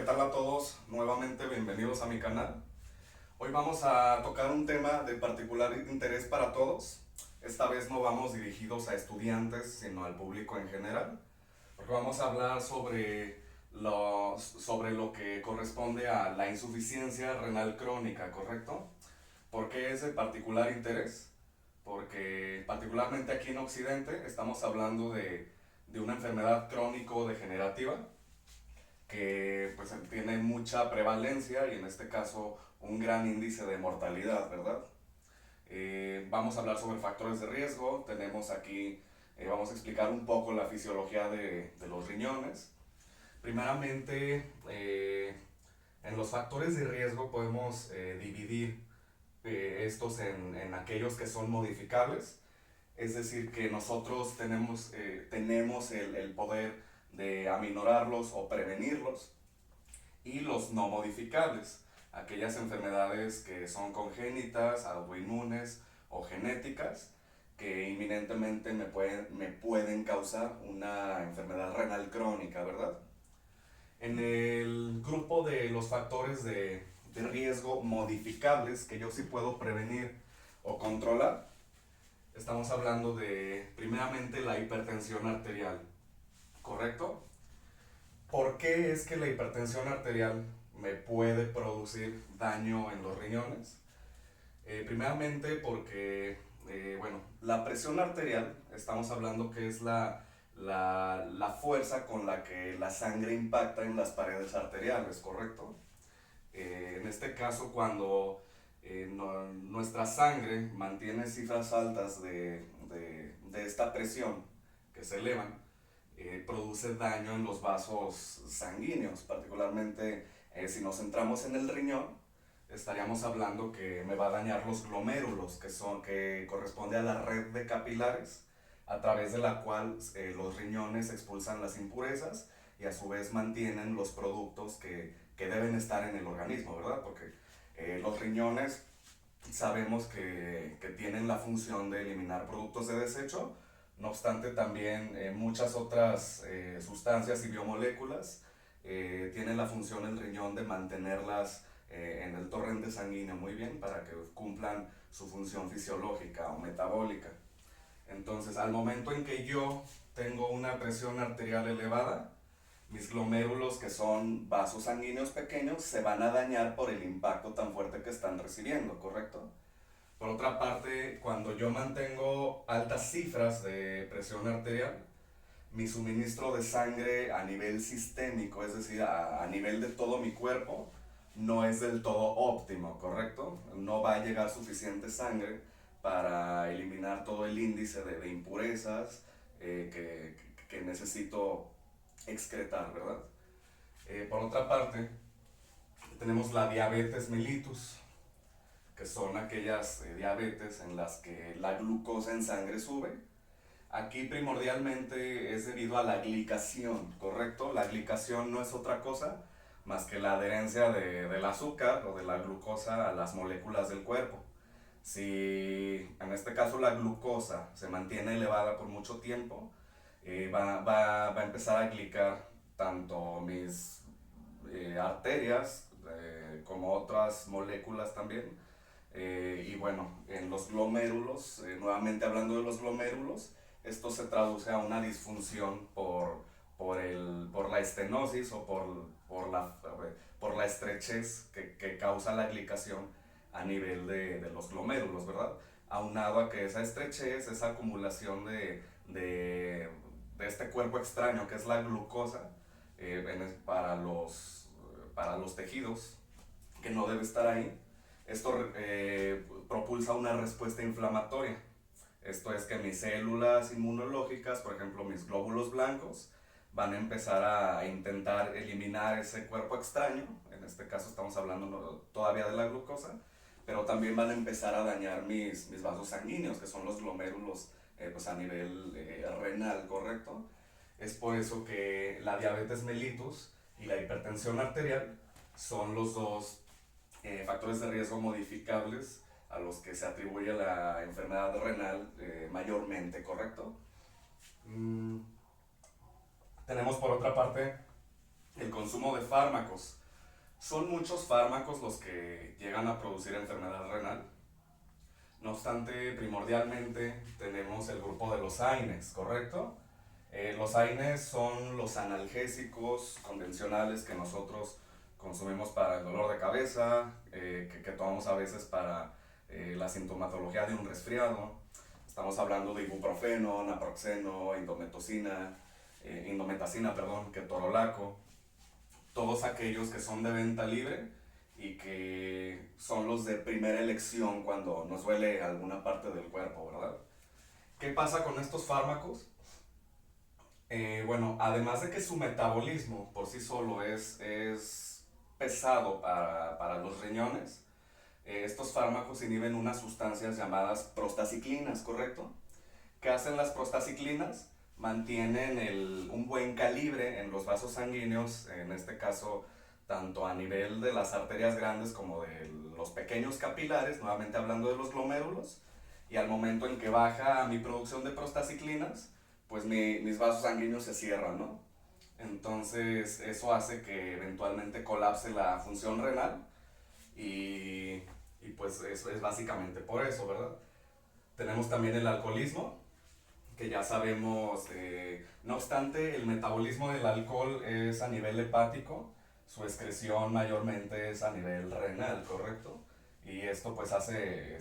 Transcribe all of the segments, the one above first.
tal a todos? Nuevamente bienvenidos a mi canal. Hoy vamos a tocar un tema de particular interés para todos. Esta vez no vamos dirigidos a estudiantes, sino al público en general, porque vamos a hablar sobre lo que corresponde a la insuficiencia renal crónica, ¿correcto? ¿Por qué es de particular interés? Porque particularmente aquí en Occidente estamos hablando de una enfermedad crónico-degenerativa que pues tiene mucha prevalencia y en este caso un gran índice de mortalidad, ¿verdad? Vamos a hablar sobre factores de riesgo, tenemos aquí, vamos a explicar un poco la fisiología de los riñones. Primeramente, en los factores de riesgo podemos dividir estos en aquellos que son modificables, es decir, que nosotros tenemos el poder de aminorarlos o prevenirlos, y los no modificables, aquellas enfermedades que son congénitas, autoinmunes o genéticas, que inminentemente me pueden causar una enfermedad renal crónica, ¿verdad? En el grupo de los factores de riesgo modificables, que yo sí puedo prevenir o controlar, estamos hablando de, primeramente, la hipertensión arterial, ¿correcto? ¿Por qué es que la hipertensión arterial me puede producir daño en los riñones? Primeramente porque, bueno, la presión arterial, estamos hablando que es la fuerza con la que la sangre impacta en las paredes arteriales, ¿correcto? En este caso, cuando nuestra sangre mantiene cifras altas de esta presión que se elevan, produce daño en los vasos sanguíneos, particularmente si nos centramos en el riñón, estaríamos hablando que me va a dañar los glomérulos, que corresponde a la red de capilares a través de la cual los riñones expulsan las impurezas y a su vez mantienen los productos que deben estar en el organismo, ¿verdad? Porque los riñones sabemos que tienen la función de eliminar productos de desecho. No obstante, también muchas otras sustancias y biomoléculas tienen la función el riñón de mantenerlas en el torrente sanguíneo muy bien para que cumplan su función fisiológica o metabólica. Entonces, al momento en que yo tengo una presión arterial elevada, mis glomérulos, que son vasos sanguíneos pequeños, se van a dañar por el impacto tan fuerte que están recibiendo, ¿correcto? Por otra parte, cuando yo mantengo altas cifras de presión arterial, mi suministro de sangre a nivel sistémico, es decir, a nivel de todo mi cuerpo, no es del todo óptimo, ¿correcto? No va a llegar suficiente sangre para eliminar todo el índice de impurezas que necesito excretar, ¿verdad? Por otra parte, tenemos la diabetes mellitus, que son aquellas diabetes en las que la glucosa en sangre sube. Aquí primordialmente es debido a la glicación, ¿correcto? La glicación no es otra cosa más que la adherencia del azúcar o de la glucosa a las moléculas del cuerpo. Si en este caso la glucosa se mantiene elevada por mucho tiempo, va a empezar a glicar tanto mis arterias como otras moléculas también. Y bueno, en los glomérulos, nuevamente hablando de los glomérulos, esto se traduce a una disfunción por la estenosis o por la estrechez que causa la glicación a nivel de los glomérulos, ¿verdad? Aunado a que esa estrechez, esa acumulación de este cuerpo extraño que es la glucosa para los tejidos, que no debe estar ahí, esto propulsa una respuesta inflamatoria. Esto es que mis células inmunológicas, por ejemplo mis glóbulos blancos, van a empezar a intentar eliminar ese cuerpo extraño. En este caso estamos hablando todavía de la glucosa, pero también van a empezar a dañar mis vasos sanguíneos, que son los glomérulos pues a nivel renal, ¿correcto? Es por eso que la diabetes mellitus y la hipertensión arterial son los dos factores de riesgo modificables a los que se atribuye la enfermedad renal mayormente, ¿correcto? Mm, Tenemos por otra parte el consumo de fármacos. Son muchos fármacos los que llegan a producir enfermedad renal. No obstante, primordialmente tenemos el grupo de los AINES, ¿correcto? Los AINES son los analgésicos convencionales que nosotros consumimos para el dolor de cabeza, que tomamos a veces para la sintomatología de un resfriado. Estamos hablando de ibuprofeno, naproxeno, indometacina, perdón, ketorolaco, todos aquellos que son de venta libre y que son los de primera elección cuando nos duele alguna parte del cuerpo, ¿verdad? ¿Qué pasa con estos fármacos? Bueno, además de que su metabolismo por sí solo es pesado para los riñones, estos fármacos inhiben unas sustancias llamadas prostaciclinas, ¿correcto? ¿Qué hacen las prostaciclinas? Mantienen un buen calibre en los vasos sanguíneos, en este caso tanto a nivel de las arterias grandes como de los pequeños capilares, nuevamente hablando de los glomérulos, y al momento en que baja mi producción de prostaciclinas, pues mis vasos sanguíneos se cierran, ¿no? Entonces eso hace que eventualmente colapse la función renal y, y pues eso es básicamente por eso, ¿verdad? Tenemos también el alcoholismo, que ya sabemos, no obstante, el metabolismo del alcohol es a nivel hepático, su excreción mayormente es a nivel renal, ¿correcto? Y esto pues hace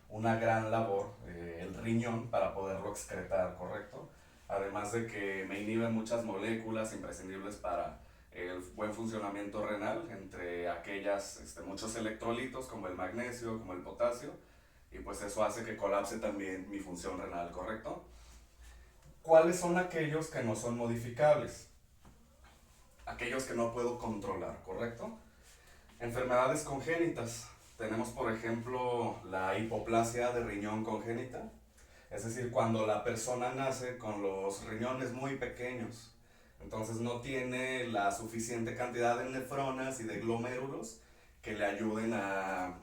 una gran labor el riñón para poderlo excretar, ¿correcto? Además de que me inhibe muchas moléculas imprescindibles para el buen funcionamiento renal, entre aquellas muchos electrolitos como el magnesio, como el potasio, y pues eso hace que colapse también mi función renal, ¿correcto? ¿Cuáles son aquellos que no son modificables? Aquellos que no puedo controlar, ¿correcto? Enfermedades congénitas. Tenemos, por ejemplo, la hipoplasia de riñón congénita, es decir, cuando la persona nace con los riñones muy pequeños, entonces no tiene la suficiente cantidad de nefronas y de glomérulos que le ayuden a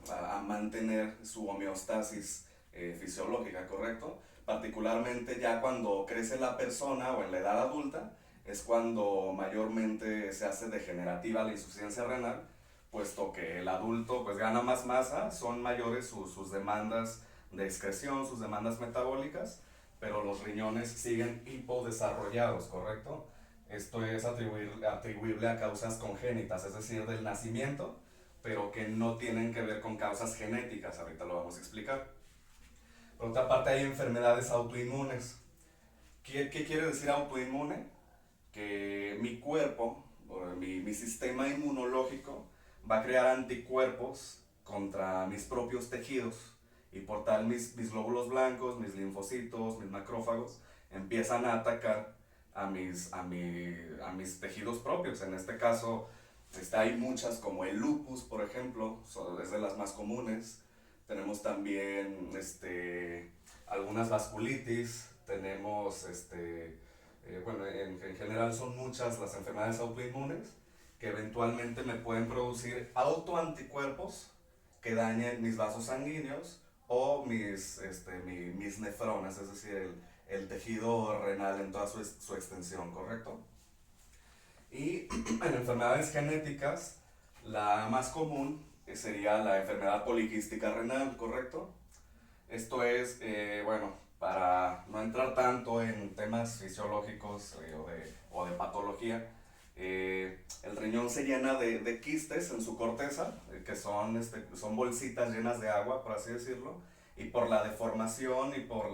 mantener su homeostasis fisiológica, ¿correcto? Particularmente ya cuando crece la persona o en la edad adulta, es cuando mayormente se hace degenerativa la insuficiencia renal, puesto que el adulto pues gana más masa, son mayores sus demandas de excreción, sus demandas metabólicas, pero los riñones siguen hipodesarrollados, ¿correcto? Esto es atribuible a causas congénitas, es decir, del nacimiento, pero que no tienen que ver con causas genéticas, ahorita lo vamos a explicar. Por otra parte hay enfermedades autoinmunes. ¿Qué quiere decir autoinmune? Que mi cuerpo, mi sistema inmunológico, va a crear anticuerpos contra mis propios tejidos y por tal mis glóbulos blancos, mis linfocitos, mis macrófagos empiezan a atacar a mis tejidos propios. En este caso hay muchas como el lupus, por ejemplo, es de las más comunes. Tenemos también algunas vasculitis, tenemos bueno, en general son muchas las enfermedades autoinmunes que eventualmente me pueden producir autoanticuerpos que dañen mis vasos sanguíneos o mis nefronas, es decir, el tejido renal en toda su extensión, ¿correcto? Y en enfermedades genéticas, la más común sería la enfermedad poliquística renal, ¿correcto? Esto es, bueno, para no entrar tanto en temas fisiológicos o de patología, el riñón se llena de quistes en su corteza, que son bolsitas llenas de agua, por así decirlo, y por la deformación y por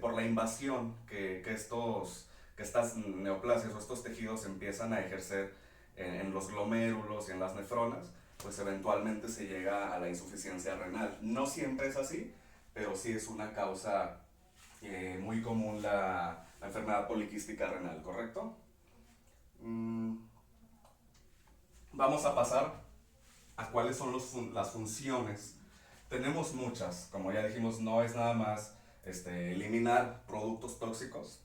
por la invasión que estas neoplasias o estos tejidos empiezan a ejercer en los glomérulos y en las nefronas, pues eventualmente se llega a la insuficiencia renal. No siempre es así, pero sí es una causa muy común la enfermedad poliquística renal, ¿correcto? Vamos a pasar a cuáles son las funciones. Tenemos muchas, como ya dijimos, no es nada más eliminar productos tóxicos,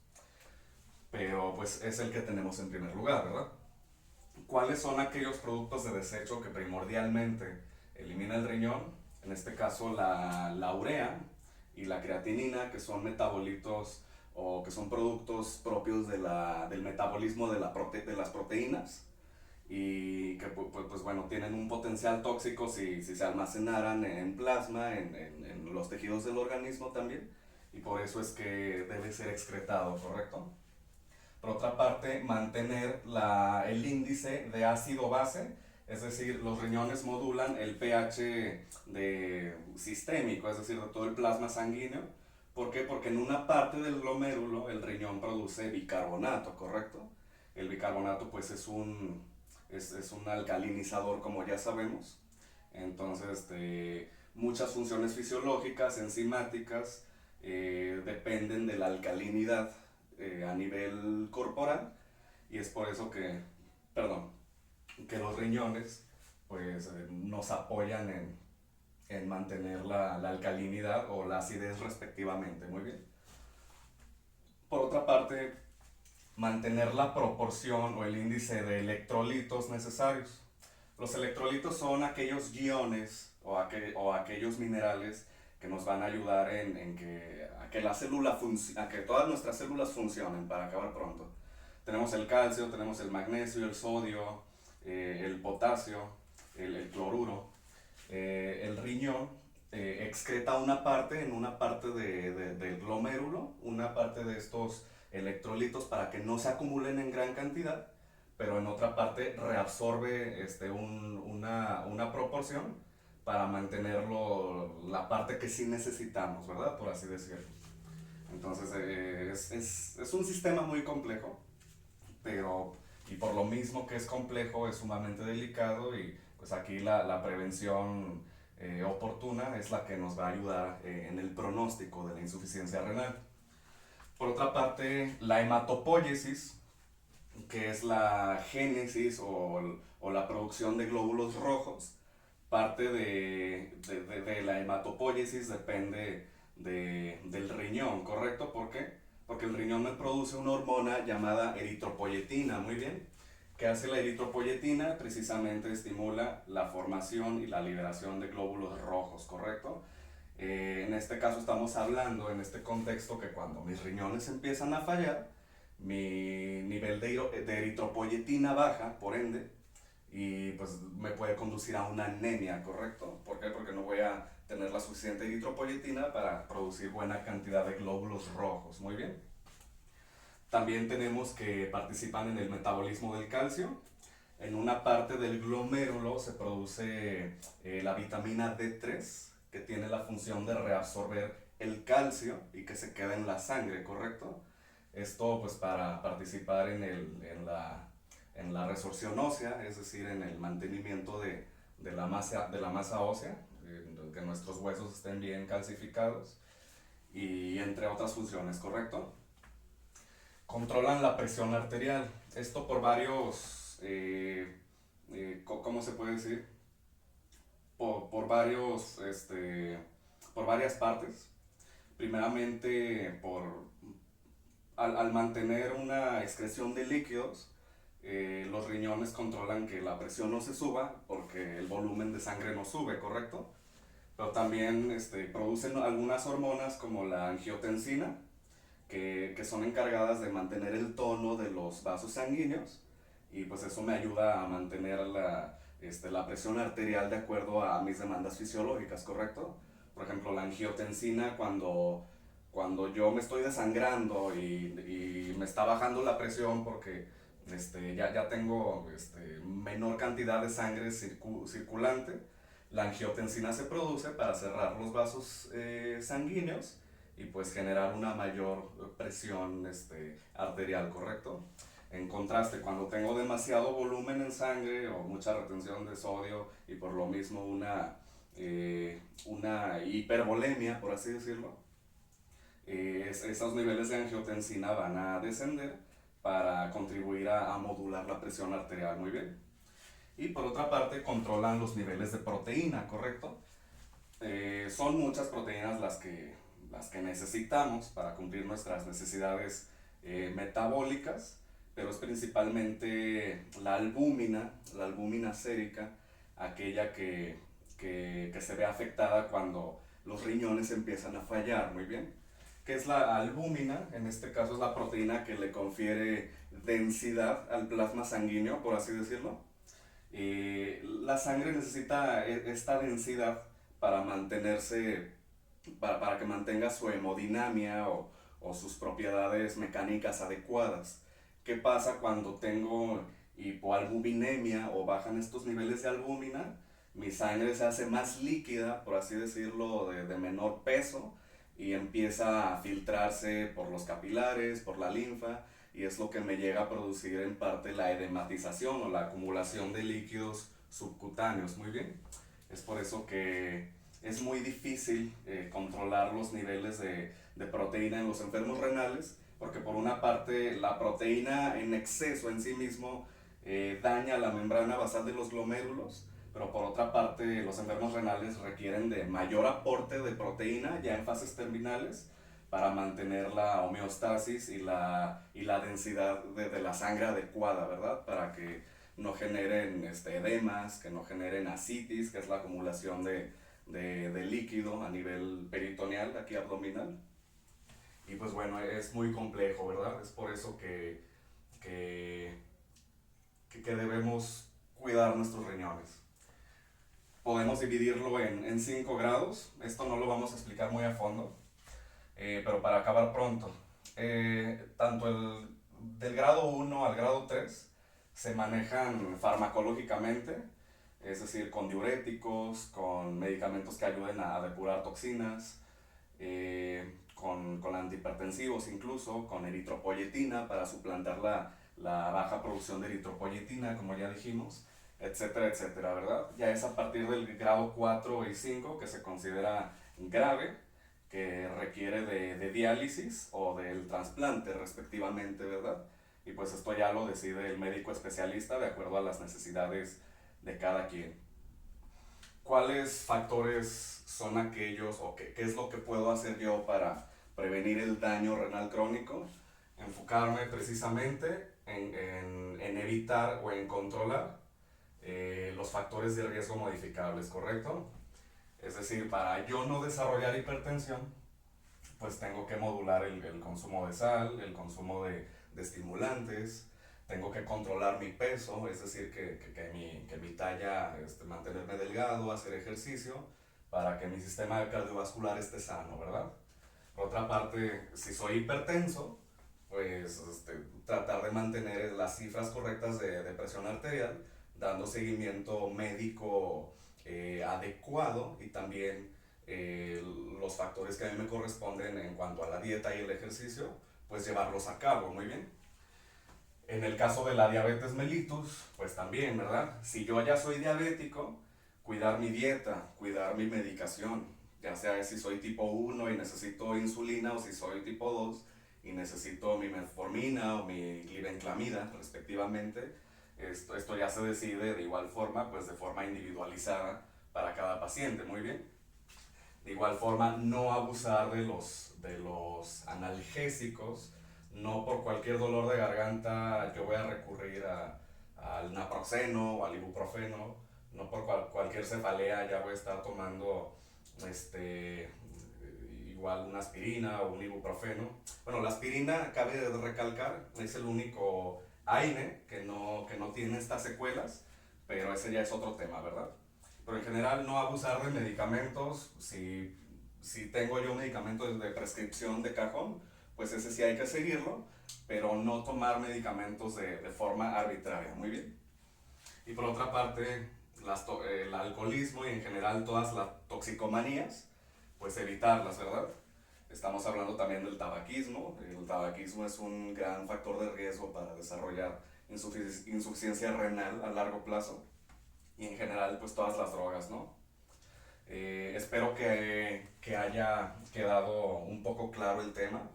pero pues es el que tenemos en primer lugar, ¿verdad? ¿Cuáles son aquellos productos de desecho que primordialmente elimina el riñón? En este caso la urea y la creatinina, que son metabolitos o que son productos propios del metabolismo de las proteínas. y que pues bueno, tienen un potencial tóxico si se almacenaran en plasma, en los tejidos del organismo también, y por eso es que debe ser excretado, ¿correcto? Por otra parte, mantener el índice de ácido-base, es decir, los riñones modulan el pH sistémico, es decir, de todo el plasma sanguíneo. ¿Por qué? Porque en una parte del glomérulo el riñón produce bicarbonato, ¿correcto? El bicarbonato pues es un alcalinizador, como ya sabemos. Entonces, muchas funciones fisiológicas, enzimáticas, dependen de la alcalinidad a nivel corporal, y es por eso perdón, que los riñones pues nos apoyan en mantener la alcalinidad o la acidez respectivamente. Muy bien. Por otra parte, mantener la proporción o el índice de electrolitos necesarios. Los electrolitos son aquellos iones o aquellos minerales que nos van a ayudar a que todas nuestras células funcionen, para acabar pronto. Tenemos el calcio, tenemos el magnesio, el sodio, el potasio, el cloruro. El riñón excreta en una parte del glomérulo, una parte de estos electrolitos para que no se acumulen en gran cantidad, pero en otra parte reabsorbe una proporción para mantenerlo, la parte que sí necesitamos, ¿verdad? Por así decirlo. Entonces es un sistema muy complejo, pero y por lo mismo que es complejo es sumamente delicado, y pues aquí la prevención oportuna es la que nos va a ayudar en el pronóstico de la insuficiencia renal. Por otra parte, la hematopóiesis, que es la génesis o la producción de glóbulos rojos, parte de la hematopóiesis depende del riñón, ¿correcto? ¿Por qué? Porque el riñón me produce una hormona llamada eritropoyetina, muy bien. ¿Qué hace la eritropoyetina? Precisamente estimula la formación y la liberación de glóbulos rojos, ¿correcto? En este caso estamos hablando, en este contexto, que cuando mis riñones empiezan a fallar, mi nivel de eritropoyetina baja, por ende, y pues me puede conducir a una anemia, ¿correcto? ¿Por qué? Porque no voy a tener la suficiente eritropoyetina para producir buena cantidad de glóbulos rojos. Muy bien. También tenemos que participan en el metabolismo del calcio. En una parte del glomérulo se produce la vitamina D3, que tiene la función de reabsorber el calcio y que se queda en la sangre, ¿correcto? Esto pues para participar en la resorción ósea, es decir, en el mantenimiento de la masa ósea, que nuestros huesos estén bien calcificados, y entre otras funciones, ¿correcto? Controlan la presión arterial. Esto por varios, ¿cómo se puede decir? Por varios, por varias partes. Primeramente, al mantener una excreción de líquidos, los riñones controlan que la presión no se suba porque el volumen de sangre no sube, ¿correcto? Pero también producen algunas hormonas como la angiotensina, que son encargadas de mantener el tono de los vasos sanguíneos, y pues eso me ayuda a mantener la presión arterial de acuerdo a mis demandas fisiológicas, ¿correcto? Por ejemplo, la angiotensina, cuando yo me estoy desangrando y me está bajando la presión porque ya tengo menor cantidad de sangre circulante, la angiotensina se produce para cerrar los vasos sanguíneos y pues generar una mayor presión arterial, ¿correcto? En contraste, cuando tengo demasiado volumen en sangre o mucha retención de sodio y por lo mismo una hipervolemia, por así decirlo, esos niveles de angiotensina van a descender para contribuir a modular la presión arterial muy bien. Y por otra parte, controlan los niveles de proteína, ¿correcto? Son muchas proteínas las que necesitamos para cumplir nuestras necesidades metabólicas, pero es principalmente la albúmina sérica, aquella que se ve afectada cuando los riñones empiezan a fallar, muy bien. ¿Qué es la albúmina? En este caso es la proteína que le confiere densidad al plasma sanguíneo, por así decirlo. La sangre necesita esta densidad para mantenerse, para que mantenga su hemodinamia o sus propiedades mecánicas adecuadas. ¿Qué pasa cuando tengo hipoalbuminemia o bajan estos niveles de albúmina? Mi sangre se hace más líquida, por así decirlo, de menor peso y empieza a filtrarse por los capilares, por la linfa, y es lo que me llega a producir en parte la edematización o la acumulación de líquidos subcutáneos. Muy bien, es por eso que es muy difícil controlar los niveles de proteína en los enfermos renales, porque por una parte la proteína en exceso en sí mismo daña la membrana basal de los glomérulos, pero por otra parte los enfermos renales requieren de mayor aporte de proteína ya en fases terminales para mantener la homeostasis y la densidad de la sangre adecuada, ¿verdad? Para que no generen edemas, que no generen ascitis, que es la acumulación de líquido a nivel peritoneal, aquí abdominal. Y pues bueno, es muy complejo, ¿verdad? Es por eso que, que debemos cuidar nuestros riñones. Podemos dividirlo en 5 grados, esto no lo vamos a explicar muy a fondo, pero para acabar pronto, tanto del grado 1 al grado 3 se manejan farmacológicamente, es decir, con diuréticos, con medicamentos que ayuden a depurar toxinas, con antihipertensivos incluso, con eritropoyetina para suplantar la baja producción de eritropoyetina, como ya dijimos, etcétera, etcétera, ¿verdad? Ya es a partir del grado 4 y 5 que se considera grave, que requiere de diálisis o del trasplante respectivamente, ¿verdad? Y pues esto ya lo decide el médico especialista de acuerdo a las necesidades de cada quien. ¿Cuáles factores son aquellos o qué es lo que puedo hacer yo para prevenir el daño renal crónico? Enfocarme precisamente en evitar o en controlar los factores de riesgo modificables, ¿correcto? Es decir, para yo no desarrollar hipertensión, pues tengo que modular el consumo de sal, el consumo de estimulantes, tengo que controlar mi peso, es decir, que mi talla, mantenerme delgado, hacer ejercicio, para que mi sistema cardiovascular esté sano, ¿verdad? Por otra parte, si soy hipertenso, pues tratar de mantener las cifras correctas de presión arterial, dando seguimiento médico adecuado y también los factores que a mí me corresponden en cuanto a la dieta y el ejercicio, pues llevarlos a cabo, muy bien. En el caso de la diabetes mellitus, pues también, ¿verdad? Si yo ya soy diabético, cuidar mi dieta, cuidar mi medicación, ya sea si soy tipo 1 y necesito insulina o si soy tipo 2 y necesito mi metformina o mi glibenclamida, respectivamente. Esto ya se decide de igual forma, pues de forma individualizada para cada paciente, muy bien. De igual forma, no abusar de los analgésicos. No por cualquier dolor de garganta yo voy a recurrir al naproxeno o al ibuprofeno. No por cualquier cefalea ya voy a estar tomando igual una aspirina o un ibuprofeno. Bueno, la aspirina, cabe recalcar, es el único AINE que no tiene estas secuelas, pero ese ya es otro tema, ¿verdad? Pero en general no abusar de medicamentos. Si tengo yo medicamentos de prescripción de cajón, pues ese sí hay que seguirlo, pero no tomar medicamentos de forma arbitraria, muy bien. Y por otra parte, el alcoholismo y en general todas las toxicomanías, pues evitarlas, ¿verdad? Estamos hablando también del tabaquismo. El tabaquismo es un gran factor de riesgo para desarrollar insuficiencia renal a largo plazo y en general pues todas las drogas, ¿no? Espero que haya quedado un poco claro el tema.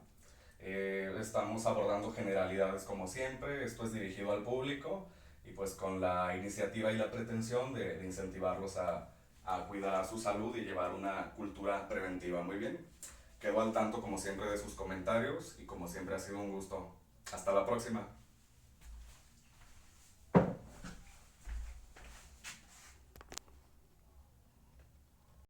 Estamos abordando generalidades como siempre, esto es dirigido al público y pues con la iniciativa y la pretensión de incentivarlos a cuidar su salud y llevar una cultura preventiva. Muy bien, quedo al tanto como siempre de sus comentarios y como siempre ha sido un gusto. Hasta la próxima.